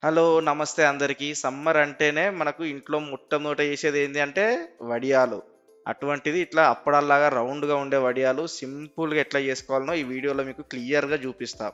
Hello! నమస్తే అందరికీ. Summer అంటేనే మనకు ఇంట్లో మొట్టమొదట చేసేది ఏంది అంటే వడియాలు. అటువంటిది ఇట్లా అప్పడాల్లాగా రౌండ్‌గా ఉండే వడియాలు సింపుల్‌గా ఎట్లా చేసుకోవాలనో ఈ వీడియోలో మీకు క్లియర్‌గా చూపిస్తా.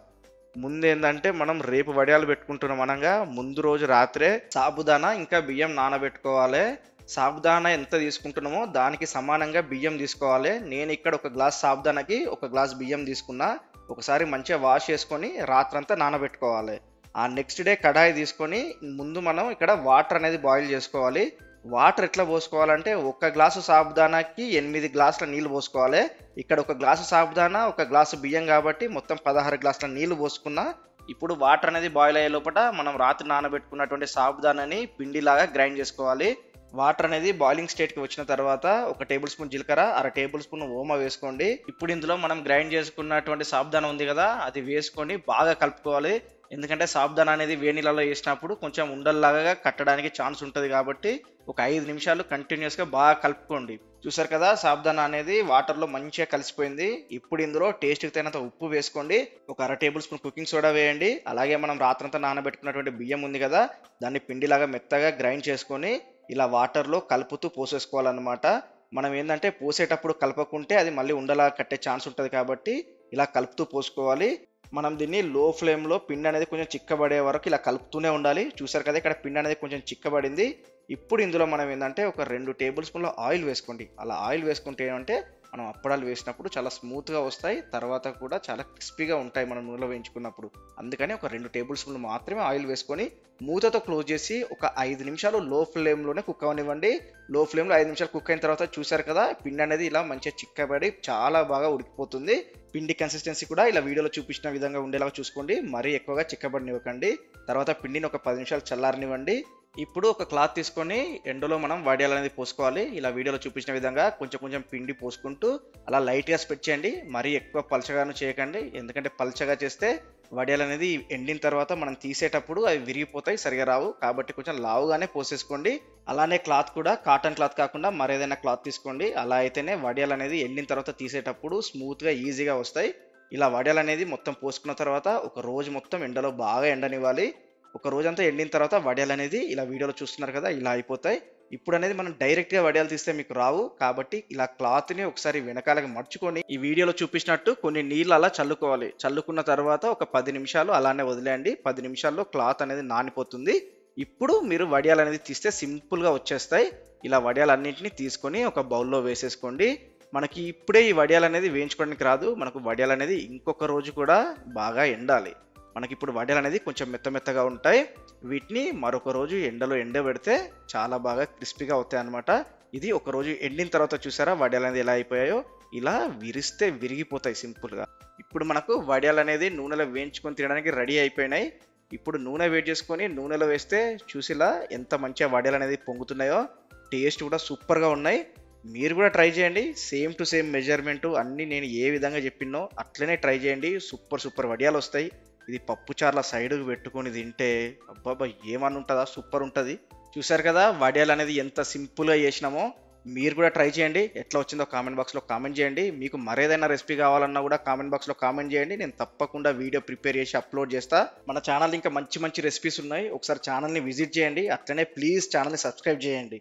ముందేందంటే మనం రేపు వడియాలు పెట్టుకుంటున్నాం అనంగా ముందు రోజు రాత్రే సాబుదానా ఇంకా బియ్యం నానబెట్టుకోవాలే. సాబుదానా ఎంత తీసుకుంటున్నామో దానికి సమానంగా బియ్యం తీసుకోవాలే. నేనిక్కడ ఒక గ్లాస్ సాబుదానాకి ఒక గ్లాస్ బియ్యం తీసుకున్నా. ఒకసారి మంచిగా వాష్ చేసుకొని రాత్రంతా నానబెట్టుకోవాలి. ఆ నెక్స్ట్ డే కడాయి తీసుకొని ముందు మనం ఇక్కడ వాటర్ అనేది బాయిల్ చేసుకోవాలి. వాటర్ ఎట్లా పోసుకోవాలంటే ఒక గ్లాసు సాబుదానాకి 8 గ్లాసుల నీళ్లు పోసుకోవాలి. ఇక్కడ ఒక గ్లాసు సాబుదానా, ఒక గ్లాసు బియ్యం కాబట్టి మొత్తం 16 గ్లాసుల నీళ్లు పోసుకున్నా. ఇప్పుడు వాటర్ అనేది బాయిల్ అయ్యే లోపట మనం రాత్రి నానబెట్టుకున్నటువంటి సాబుదానాని పిండిలాగా గ్రైండ్ చేసుకోవాలి. వాటర్ అనేది బాయిలింగ్ స్టేట్‌కి వచ్చిన తర్వాత ఒక టేబుల్ స్పూన్ జీలకర్ర, అర టేబుల్ స్పూన్ ఓమా వేసుకోండి. ఇప్పుడు ఇందులో మనం గ్రైండ్ చేసుకున్నటువంటి సాబుదానా ఉంది కదా! అది వేసుకొని బాగా కలుపుకోవాలి. ఎందుకంటే సాబుదానా అనేది వేడి నీళ్ళలో ఏసినప్పుడు కొంచెం ఉండల్లాగా కట్టడానికి ఛాన్స్ ఉంటది కాబట్టి ఒక 5 నిమిషాలు కంటిన్యూయస్‌గా బాగా కలుపుకోండి. చూసారు కదా! సాబుదానా అనేది వాటర్‌లో మంచిగా కలిసిపోయింది. ఇప్పుడు ఇందులో టేస్ట్‌కి తగినంత ఉప్పు వేసుకోండి. ఒక అర టేబుల్ స్పూన్ కుకింగ్ సోడా వేయండి. అలాగే మనం రాత్రంతా నానబెట్టుకున్నటువంటి బియ్యం ఉంది కదా! దాన్ని పిండిలాగా మెత్తగా గ్రైండ్ చేసుకొని ఇలా వాటర్‌లో కలుపుతూ పోసేసుకోవాలన్నమాట. మనం ఏందంటే పోసేటప్పుడు కలపకుంటే అది మళ్ళీ ఉండలా కట్టే ఛాన్స్ ఉంటది కాబట్టి ఇలా కలుపుతూ పోసుకోవాలి. మనం దీన్ని లో ఫ్లేమ్‌లో పిండి అనేది కొంచెం చిక్కబడే వరకు ఇలా కలుపుతూనే ఉండాలి. చూసారు కదా! ఇక్కడ పిండి అనేది కొంచెం చిక్కబడింది. ఇప్పుడు ఇందులో మనం ఏందంటే ఒక 2 టేబుల్ స్పూన్‌ల ఆయిల్ వేసుకోండి. అలా ఆయిల్ వేసుకుంటే ఏమంటే మనం అప్పడాలు వేసినప్పుడు చాలా స్మూత్‌గా వస్తాయి. తర్వాత కూడా చాలా క్రిస్పీగా ఉంటాయి మనం నూనెలో వేయించుకున్నప్పుడు. అందుకని ఒక 2 టేబుల్ స్పూన్లు మాత్రమే ఆయిల్ వేసుకొని మూతతో క్లోజ్ చేసి ఒక 5 నిమిషాలు లో ఫ్లేమ్‌లోనే కుక్ అవ్వనివ్వండి. లో ఫ్లేమ్‌లో 5 నిమిషాలు కుక్ అయిన తర్వాత చూసారు కదా! పిండి అనేది ఇలా మంచిగా చిక్కబడి చాలా బాగా ఉడికిపోతుంది. పిండి కన్సిస్టెన్సీ కూడా ఇలా వీడియోలో చూపించిన విధంగా ఉండేలాగా చూసుకోండి. మరీ ఎక్కువగా చిక్కబడనివ్వకండి. తర్వాత పిండిని ఒక 10 నిమిషాలు చల్లారనివ్వండి. ఇప్పుడు ఒక క్లాత్ తీసుకొని ఎండలో మనం వడియాలనేది పోసుకోవాలి. ఇలా వీడియోలో చూపించిన విధంగా కొంచెం కొంచెం పిండి పోసుకుంటూ అలా లైట్‌గా స్ప్రెడ్ చేయండి. మరీ ఎక్కువ పలచగాను చేయకండి. ఎందుకంటే పలచగా చేస్తే వడియాలనేది ఎండిన తర్వాత మనం తీసేటప్పుడు అవి విరిగిపోతాయి, సరిగా రావు. కాబట్టి కొంచెం లావుగానే పోసేసుకోండి. అలానే క్లాత్ కూడా కాటన్ క్లాత్ కాకుండా మరేదైనా క్లాత్ తీసుకోండి. అలా అయితేనే వడియాలనేది ఎండిన తర్వాత తీసేటప్పుడు స్మూత్‌గా, ఈజీగా వస్తాయి. ఇలా వడియాలనేది మొత్తం పోసుకున్న తర్వాత ఒక రోజు మొత్తం ఎండలో బాగా ఎండనివ్వాలి. ఒక రోజంతా ఎండిన తర్వాత వడియాలనేది ఇలా వీడియోలో చూస్తున్నారు కదా! ఇలా అయిపోతాయి. ఇప్పుడనేది మనం డైరెక్ట్‌గా వడియాలు తీస్తే మీకు రావు. కాబట్టి ఇలా క్లాత్‌ని ఒకసారి వెనకాలకి మడుచుకొని ఈ వీడియోలో చూపించినట్టు కొన్ని నీళ్ళు అలా చల్లుకోవాలి. చల్లుకున్న తర్వాత ఒక 10 నిమిషాలు అలానే వదిలేయండి. 10 నిమిషాల్లో క్లాత్ అనేది నానిపోతుంది. ఇప్పుడు మీరు వడియాలనేది తీస్తే సింపుల్‌గా వచ్చేస్తాయి. ఇలా వడియాలన్నింటిని తీసుకొని ఒక బౌల్‌లో వేసేసుకోండి. మనకి ఇప్పుడే ఈ వడియాలనేది వేయించుకోవడానికి రాదు. మనకు వడియాలనేది ఇంకొక రోజు కూడా బాగా ఎండాలి. మనకిప్పుడు వడియాలనేది కొంచెం మెత్తగా ఉంటాయి. వీటిని మరొక రోజు ఎండలో ఎండబెడితే చాలా బాగా క్రిస్పీగా అవుతాయన్నమాట. ఇది ఒక రోజు ఎండిన తర్వాత చూసారా వడియాలనేది ఎలా అయిపోయాయో? ఇలా విరిస్తే విరిగిపోతాయి సింపుల్‌గా. ఇప్పుడు మనకు వడియాలనేది నూనెలో వేయించుకొని తినడానికి రెడీ అయిపోయినాయి. ఇప్పుడు నూనె వేడి చేసుకొని నూనెలో వేస్తే చూసిలా ఎంత మంచిగా వడియాలనేది పొంగుతున్నాయో. టేస్ట్ కూడా సూపర్‌గా ఉన్నాయి. మీరు కూడా ట్రై చేయండి. సేమ్ టు సేమ్ మెజర్‌మెంటు అన్నీ నేను ఏ విధంగా చెప్పినో అట్లనే ట్రై చేయండి. సూపర్ వడియాలొస్తాయి. ఇది పప్పుచారుల సైడ్‌కి పెట్టుకొని తింటే అబ్బబ్బా! ఏమన్నా ఉంటదా? సూపర్ ఉంటది. చూసారు కదా! వడియాలనేది ఎంత సింపుల్‌గా చేసినామో. మీరు కూడా ట్రై చేయండి. ఎట్లా వచ్చిందో కామెంట్ బాక్స్‌లో కామెంట్ చేయండి. మీకు మరేదైనా రెసిపీ కావాలన్నా కూడా కామెంట్ బాక్స్‌లో కామెంట్ చేయండి. నేను తప్పకుండా వీడియో ప్రిపేర్ చేసి అప్‌లోడ్ చేస్తా. మన ఛానల్ ఇంకా మంచి రెసిపీస్ ఉన్నాయి. ఒకసారి ఛానల్‌ని విజిట్ చేయండి. అట్లనే ప్లీజ్ ఛానల్‌ని సబ్స్క్రైబ్ చేయండి.